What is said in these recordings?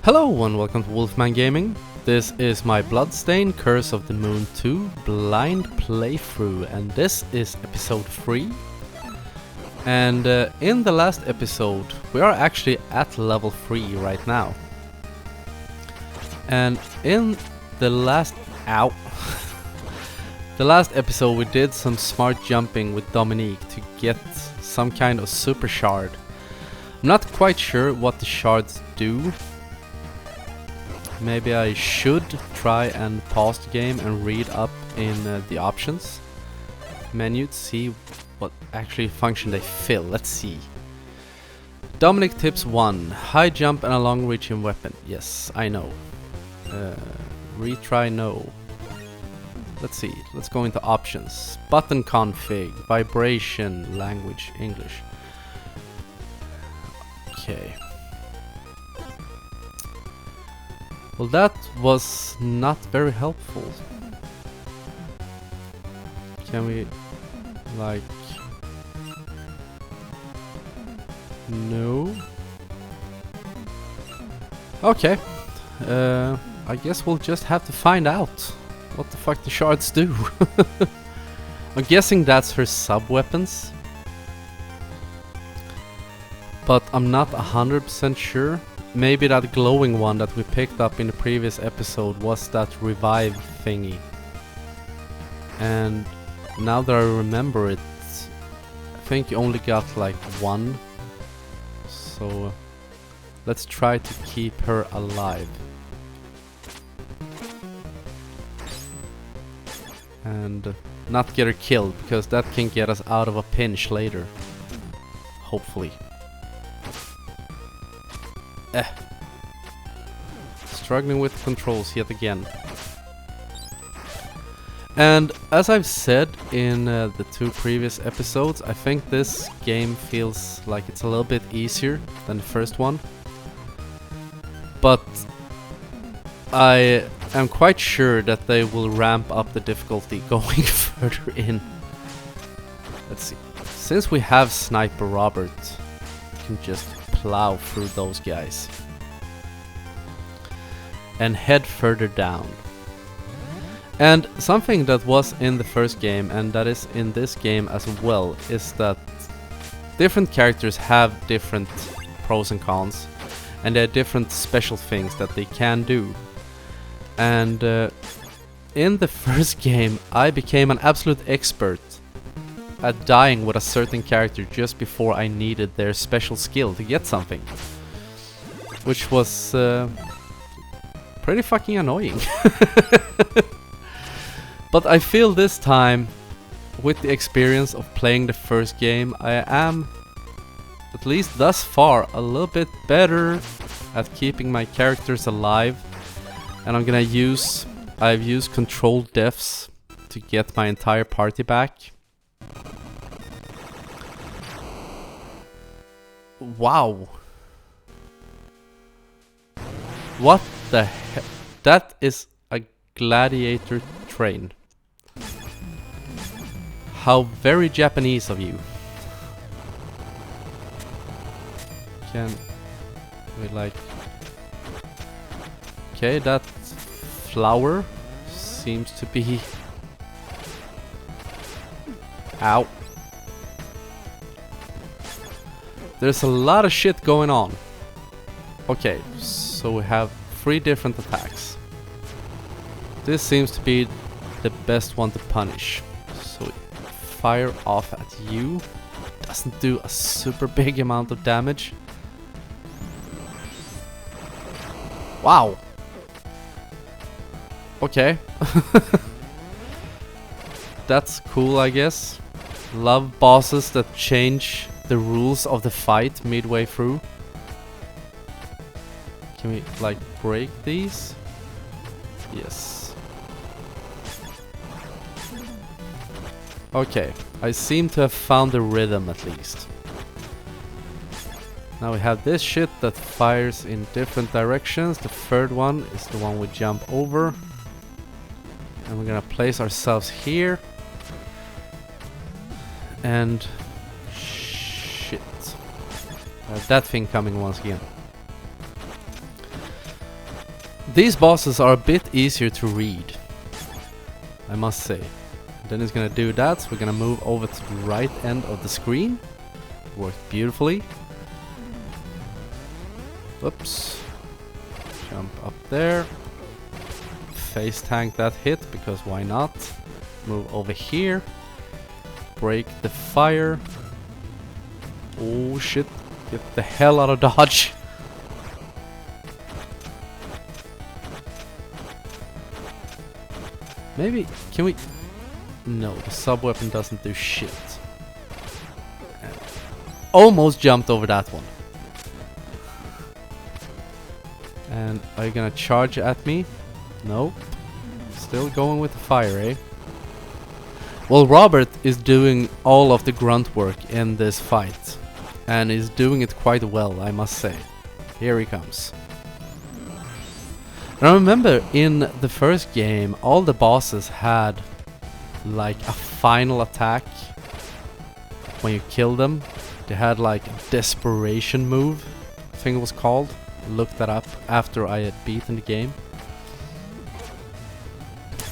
Hello and welcome to Wolfman Gaming. This is my Bloodstained Curse of the Moon 2 blind playthrough, and this is episode 3. And in the last episode we are actually at level 3 right now. And in the last the last episode we did some smart jumping with Dominique to get some kind of super shard. I'm not quite sure what the shards do. Maybe I should try and pause the game and read up in the options menu to see what actually function they fill. Let's see. Dominic tips 1. High jump and a long reaching weapon. Yes, I know. Retry no. Let's see. Let's go into options. Button config. Vibration. Language. English. Okay. Well, that was not very helpful. Can we, like... No? Okay. I guess we'll just have to find out what the fuck the shards do. I'm guessing that's her sub-weapons. But I'm not 100% sure. Maybe that glowing one that we picked up in the previous episode was that revive thingy. And now that I remember it, I think you only got like one. So let's try to keep her alive. And not get her killed, because that can get us out of a pinch later. Hopefully. Struggling with controls yet again. And as I've said in the two previous episodes, I think this game feels like it's a little bit easier than the first one. But I am quite sure that they will ramp up the difficulty going further in. Let's see. Since we have Sniper Robert, we can just plow through those guys and head further down. And something that was in the first game and that is in this game as well is that different characters have different pros and cons, and there are different special things that they can do. And in the first game I became an absolute expert at dying with a certain character just before I needed their special skill to get something, which was pretty fucking annoying. But I feel this time, with the experience of playing the first game, I am, at least thus far, a little bit better at keeping my characters alive. And I'm gonna use, I've used controlled deaths to get my entire party back. Wow. What the heck? That is a gladiator train. How very Japanese of you. Can we like... Okay, that flower seems to be... Ow. There's a lot of shit going on. Okay, so we have 3 different attacks. This seems to be the best one to punish. So fire off at you. Doesn't do a super big amount of damage. Wow. Okay. That's cool, I guess. Love bosses that change the rules of the fight midway through. Can we like break these? Yes. Okay, I seem to have found the rhythm at least. Now we have this shit that fires in different directions. The third one is the one we jump over. And we're gonna place ourselves here. And shit. That thing coming once again. These bosses are a bit easier to read, I must say. Then it's gonna do that, so we're gonna move over to the right end of the screen. Worked beautifully. Oops. Jump up there. Face tank that hit, because why not? Move over here. Break the fire. Oh shit. Get the hell out of dodge. Maybe, can we... No, the sub-weapon doesn't do shit. Almost jumped over that one. And are you gonna charge at me? Nope. Still going with the fire, eh? Well, Robert is doing all of the grunt work in this fight. And is doing it quite well, I must say. Here he comes. And I remember in the first game, all the bosses had like a final attack when you kill them. They had like a desperation move, I think it was called. Looked that up after I had beaten the game.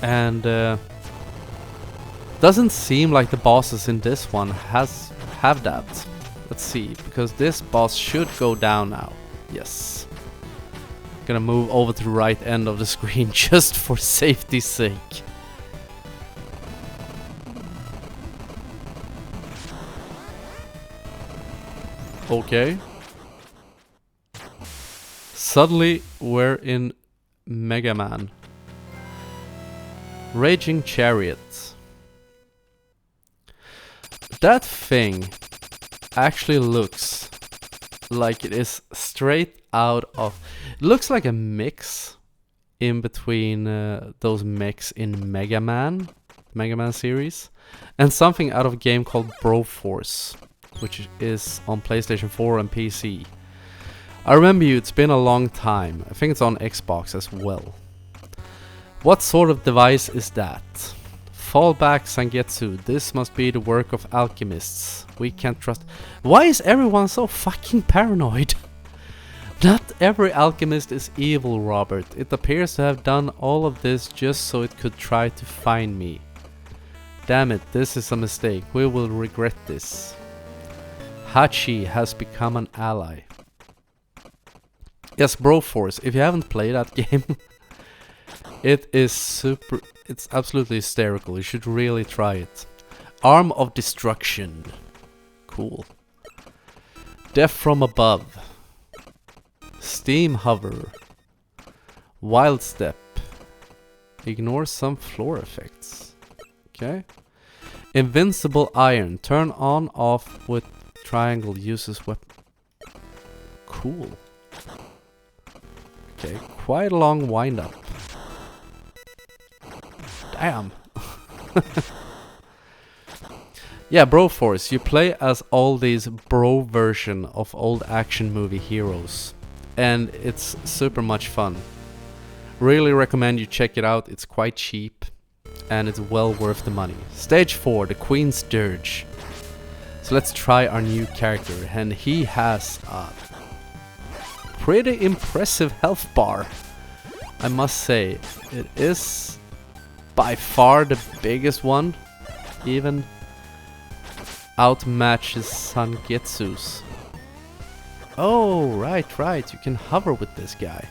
And doesn't seem like the bosses in this one have that. Let's see, because this boss should go down now. Yes. Gonna move over to the right end of the screen just for safety's sake. Okay. Suddenly we're in Mega Man. Raging Chariot. That thing actually looks like it is straight out of... It looks like a mix in between those mechs in Mega Man series, and something out of a game called Broforce, which is on PlayStation 4 and PC. I remember you, it's been a long time. I think it's on Xbox as well. What sort of device is that? Fall back, Sangetsu. This must be the work of alchemists. We can't trust... Why is everyone so fucking paranoid? Not every alchemist is evil, Robert. It appears to have done all of this just so it could try to find me. Damn it, this is a mistake. We will regret this. Hachi has become an ally. Yes, Broforce. If you haven't played that game, it is super... It's absolutely hysterical. You should really try it. Arm of Destruction. Cool. Death from Above. Steam Hover. Wild Step. Ignore some floor effects. Okay. Invincible Iron. Turn on, off with triangle. Uses weapon. Cool. Okay, quite a long wind up. Damn. Yeah, Broforce. You play as all these bro version of old action movie heroes. And it's super much fun. Really recommend you check it out. It's quite cheap. And it's well worth the money. Stage 4, the Queen's Dirge. So let's try our new character. And he has a pretty impressive health bar, I must say. It is by far the biggest one. Even outmatches Sangetsu's. Oh, right. You can hover with this guy.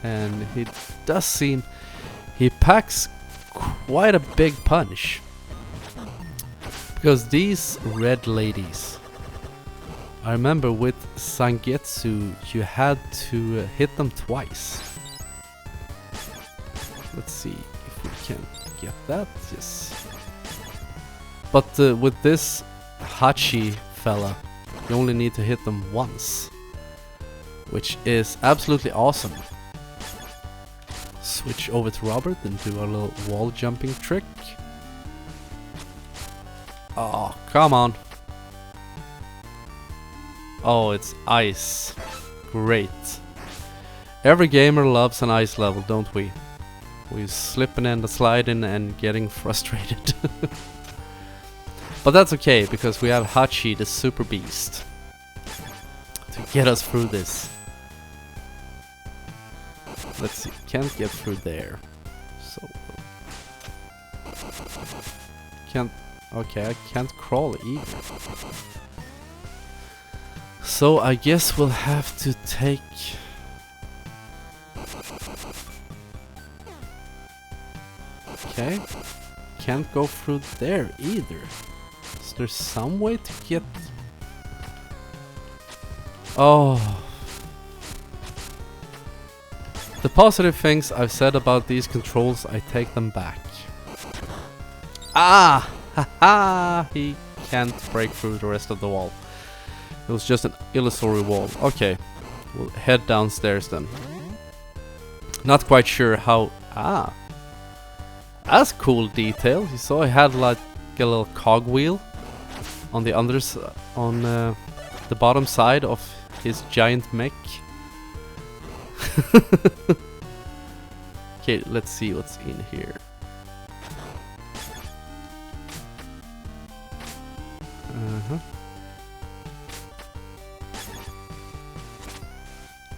And he does seem... He packs quite a big punch. Because these red ladies... I remember with Sangetsu, you had to hit them twice. Let's see if we can get that. Yes. But with this Hachi fella, you only need to hit them once. Which is absolutely awesome. Switch over to Robert and do a little wall jumping trick. Oh, come on. Oh, it's ice. Great. Every gamer loves an ice level, don't we? We're slipping and sliding and getting frustrated. But that's okay, because we have Hachi, the super beast. to get us through this. Let's see, can't get through there. So can't, okay, I can't crawl either. So I guess we'll have to take... Okay, can't go through there either. Is there some way to get... Oh. The positive things I've said about these controls, I take them back. Ah! Haha! He can't break through the rest of the wall. It was just an illusory wall. Okay, we'll head downstairs then. Not quite sure how... Ah! That's cool detail. You saw I had like a little cogwheel on the the bottom side of his giant mech. Okay, let's see what's in here.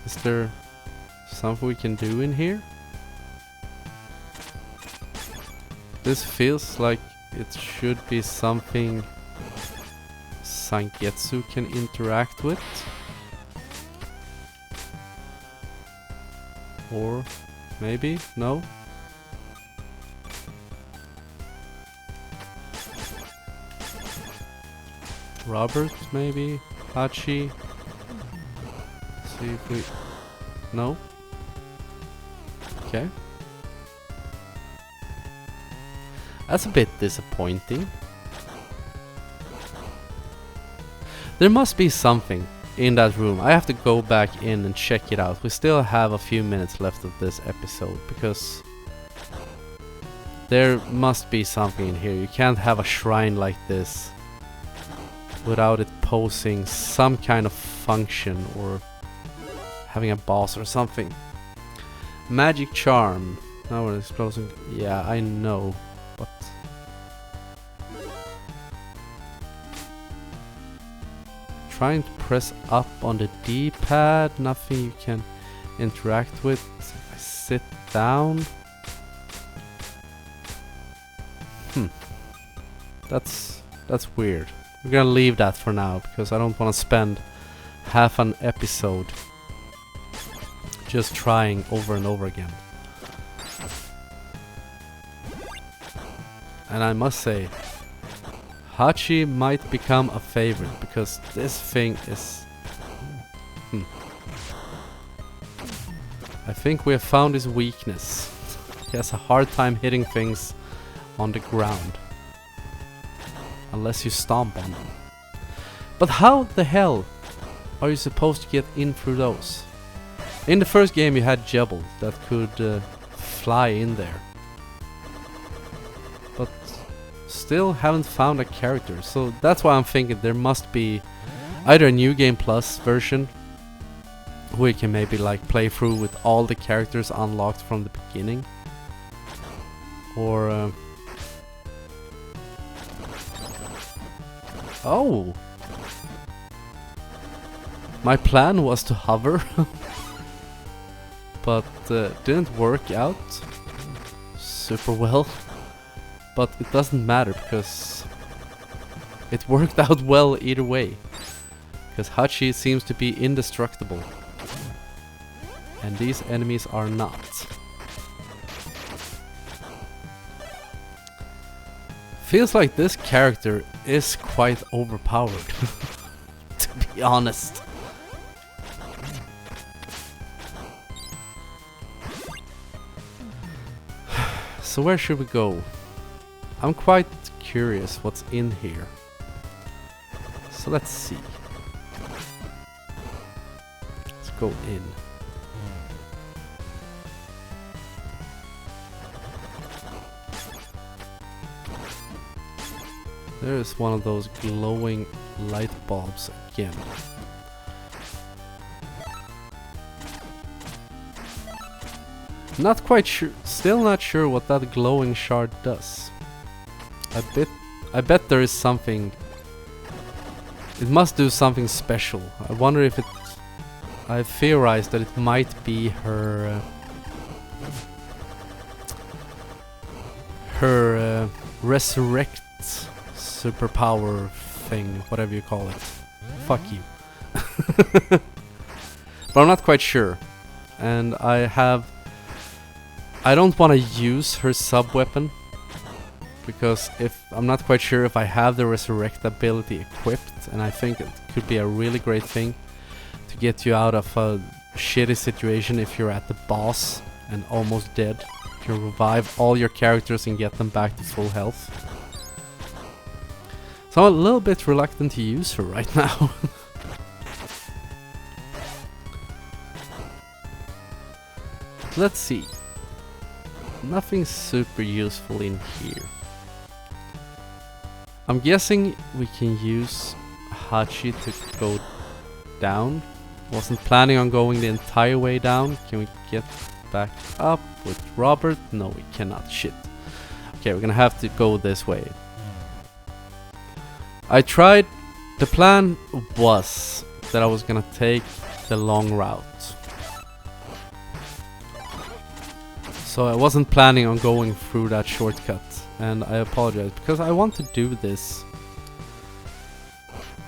Is there something we can do in here? This feels like it should be something Sangetsu can interact with. Or maybe? No? Robert, maybe? Hachi? See if we... No? Okay. That's a bit disappointing. There must be something in that room. I have to go back in and check it out. We still have a few minutes left of this episode because there must be something in here. You can't have a shrine like this without it posing some kind of function or having a boss or something. Magic charm. Now we're exploding. Yeah, I know, but trying to press up on the D-pad, nothing you can interact with. If I sit down, that's weird. We're gonna leave that for now because I don't want to spend half an episode just trying over and over again. And I must say, Hachi might become a favorite because this thing is... I think we have found his weakness. He has a hard time hitting things on the ground. Unless you stomp on them. But how the hell are you supposed to get in through those? In the first game you had Jebel that could fly in there. But still haven't found a character, so that's why I'm thinking there must be either a New Game Plus version where you can maybe like play through with all the characters unlocked from the beginning, or oh, my plan was to hover but didn't work out super well. But it doesn't matter because it worked out well either way. Because Hachi seems to be indestructible. And these enemies are not. Feels like this character is quite overpowered. To be honest. So where should we go? I'm quite curious what's in here. So let's see. Let's go in. There's one of those glowing light bulbs again. Not quite sure, still not sure what that glowing shard does. I bet there is something. It must do something special. I wonder if it I theorized that it might be her resurrect superpower thing, whatever you call it. Fuck you. But I'm not quite sure. And I don't want to use her sub-weapon, because I'm not quite sure if I have the resurrect ability equipped, and I think it could be a really great thing to get you out of a shitty situation if you're at the boss and almost dead. You can revive all your characters and get them back to full health. So I'm a little bit reluctant to use her right now. Let's see. Nothing super useful in here. I'm guessing we can use Hachi to go down. Wasn't planning on going the entire way down. Can we get back up with Robert? No, we cannot. Shit. Okay, we're gonna have to go this way. I tried. The plan was that I was gonna take the long route. So I wasn't planning on going through that shortcut, and I apologize because I want to do this.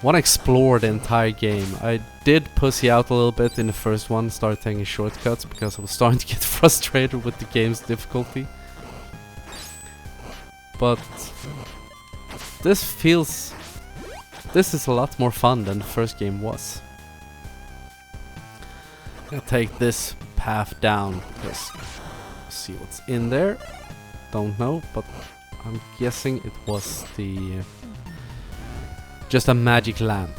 Want to explore the entire game. I did pussy out a little bit in the first one, started taking shortcuts because I was starting to get frustrated with the game's difficulty. But this is a lot more fun than the first game was. I'm gonna take this path down because see what's in there. Don't know, but I'm guessing it was the just a magic lamp.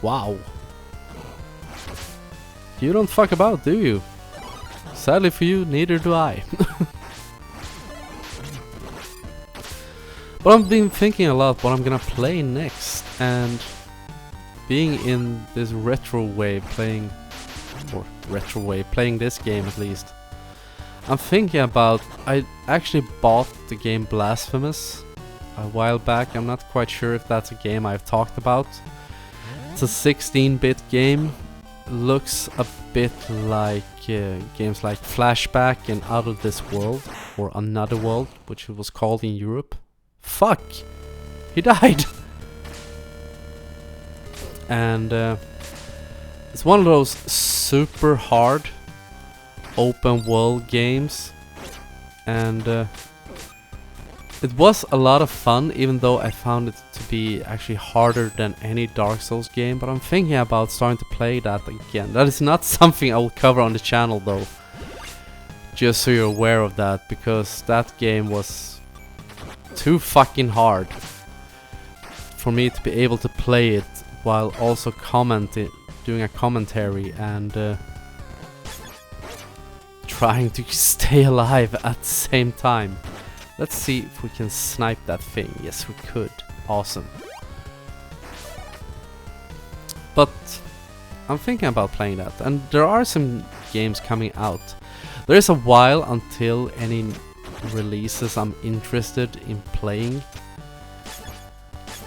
Wow. You don't fuck about, do you? Sadly for you, neither do I. But I've been thinking a lot what I'm gonna play next, and being in this retro way playing this game at least, I'm thinking about, I actually bought the game Blasphemous a while back. I'm not quite sure if that's a game I've talked about. It's a 16-bit game. Looks a bit like games like Flashback and Out of This World, or Another World, which it was called in Europe. Fuck! He died! And it's one of those super hard open world games, and it was a lot of fun, even though I found it to be actually harder than any Dark Souls game. But I'm thinking about starting to play that again. That is not something I will cover on the channel though, just so you're aware of that, because that game was too fucking hard for me to be able to play it while also doing a commentary and trying to stay alive at the same time. Let's see if we can snipe that thing. Yes, we could. Awesome. But I'm thinking about playing that, and there are some games coming out. There is a while until any releases I'm interested in playing.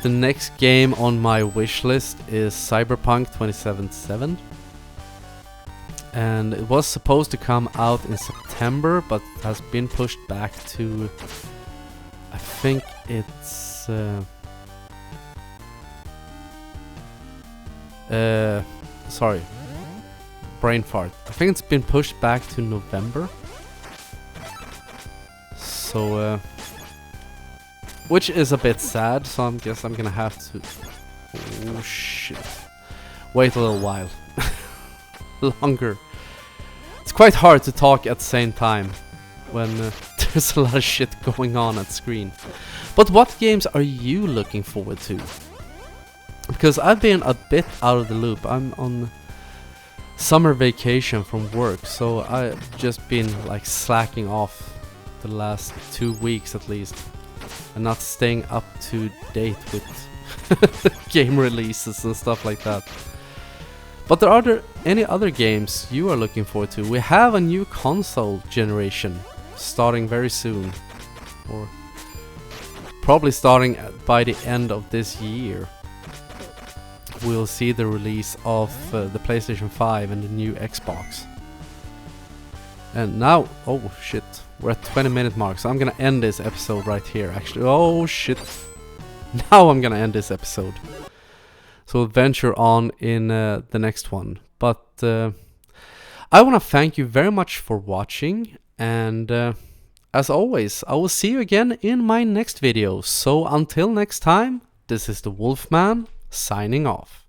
The next game on my wish list is Cyberpunk 2077, and it was supposed to come out in September, but it has been pushed back to, I think it's sorry, brain fart. I think it's been pushed back to November. So which is a bit sad, so I guess I'm gonna have to... Oh shit. Wait a little while. Longer. It's quite hard to talk at the same time when there's a lot of shit going on at screen. But what games are you looking forward to? Because I've been a bit out of the loop. I'm on summer vacation from work, so I've just been like slacking off the last 2 weeks at least, and not staying up to date with game releases and stuff like that. But are there any other games you are looking forward to? We have a new console generation starting very soon, or probably starting by the end of this year, we'll see the release of the PlayStation 5 and the new Xbox. And now, oh shit, we're at 20-minute mark, so I'm gonna end this episode right here actually. Oh shit, now I'm gonna end this episode. So we'll venture on in the next one. But I wanna thank you very much for watching, and as always, I will see you again in my next video. So until next time, this is the Wolfman signing off.